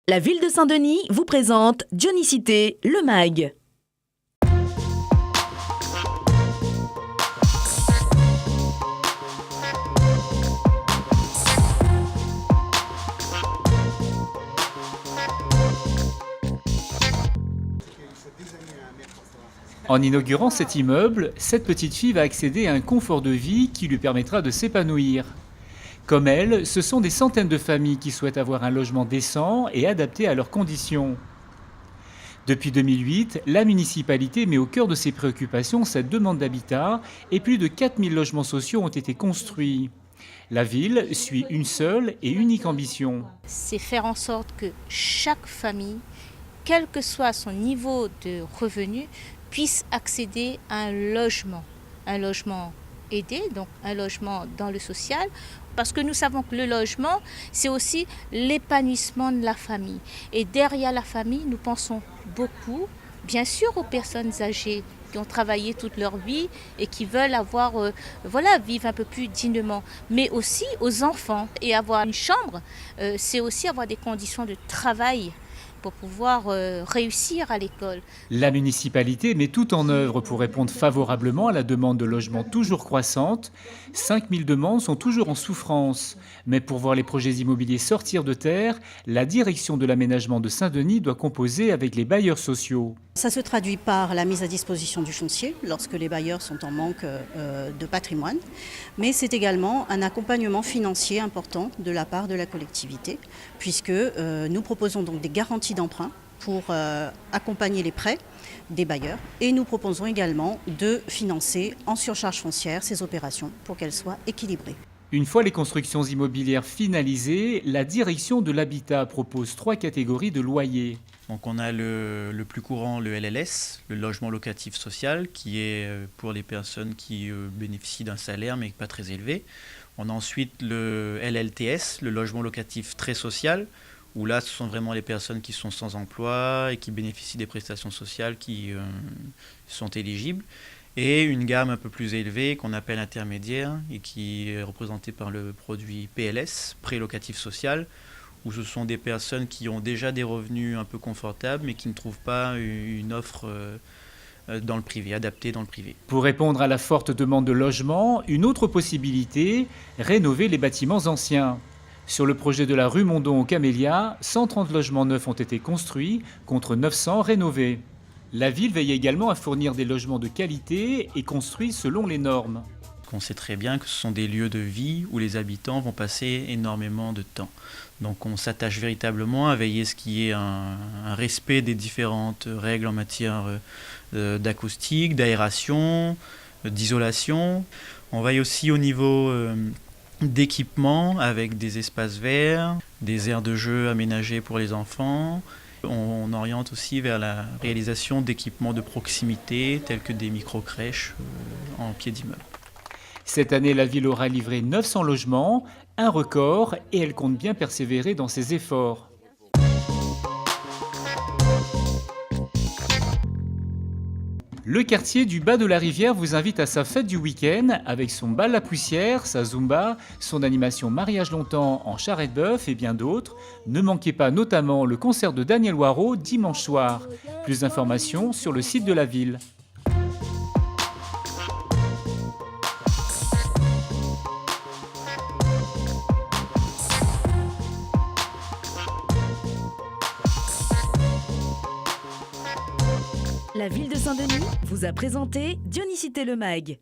La ville de Saint-Denis vous présente Dionysité, le MAG. En inaugurant cet immeuble, cette petite fille va accéder à un confort de vie qui lui permettra de s'épanouir. Comme elle, ce sont des centaines de familles qui souhaitent avoir un logement décent et adapté à leurs conditions. Depuis 2008, la municipalité met au cœur de ses préoccupations cette demande d'habitat et plus de 4000 logements sociaux ont été construits. La ville suit une seule et unique ambition. C'est faire en sorte que chaque famille, quel que soit son niveau de revenu, puisse accéder à un logement aidé, donc un logement dans le social, parce que nous savons que le logement, c'est aussi l'épanouissement de la famille. Et derrière la famille, nous pensons beaucoup, bien sûr, aux personnes âgées qui ont travaillé toute leur vie et qui veulent vivre un peu plus dignement, mais aussi aux enfants. Et avoir une chambre, c'est aussi avoir des conditions de travail pour pouvoir réussir à l'école. La municipalité met tout en œuvre pour répondre favorablement à la demande de logement toujours croissante. 5000 demandes sont toujours en souffrance. Mais pour voir les projets immobiliers sortir de terre, la direction de l'aménagement de Saint-Denis doit composer avec les bailleurs sociaux. Ça se traduit par la mise à disposition du foncier lorsque les bailleurs sont en manque de patrimoine, mais c'est également un accompagnement financier important de la part de la collectivité, puisque nous proposons donc des garanties d'emprunt pour accompagner les prêts des bailleurs et nous proposons également de financer en surcharge foncière ces opérations pour qu'elles soient équilibrées. Une fois les constructions immobilières finalisées, la direction de l'habitat propose 3 catégories de loyers. Donc on a le plus courant, le LLS, le logement locatif social, qui est pour les personnes qui bénéficient d'un salaire mais pas très élevé. On a ensuite le LLTS, le logement locatif très social, où là ce sont vraiment les personnes qui sont sans emploi et qui bénéficient des prestations sociales qui sont éligibles. Et une gamme un peu plus élevée qu'on appelle intermédiaire et qui est représentée par le produit PLS, pré-locatif social, où ce sont des personnes qui ont déjà des revenus un peu confortables mais qui ne trouvent pas une offre dans le privé, adaptée dans le privé. Pour répondre à la forte demande de logement, une autre possibilité, rénover les bâtiments anciens. Sur le projet de la rue Mondon aux Camélias, 130 logements neufs ont été construits contre 900 rénovés. La ville veille également à fournir des logements de qualité et construits selon les normes. On sait très bien que ce sont des lieux de vie où les habitants vont passer énormément de temps. Donc on s'attache véritablement à veiller à ce qu'il y ait un respect des différentes règles en matière d'acoustique, d'aération, d'isolation. On veille aussi au niveau d'équipement avec des espaces verts, des aires de jeu aménagées pour les enfants. On oriente aussi vers la réalisation d'équipements de proximité tels que des micro-crèches en pied d'immeuble. Cette année, la ville aura livré 900 logements, un record, et elle compte bien persévérer dans ses efforts. Le quartier du Bas de la Rivière vous invite à sa fête du week-end avec son bal à poussière, sa zumba, son animation mariage longtemps en charrette-bœuf et bien d'autres. Ne manquez pas notamment le concert de Daniel Waro dimanche soir. Plus d'informations sur le site de la ville. La ville de Saint-Denis vous a présenté Dionysité, le MAG.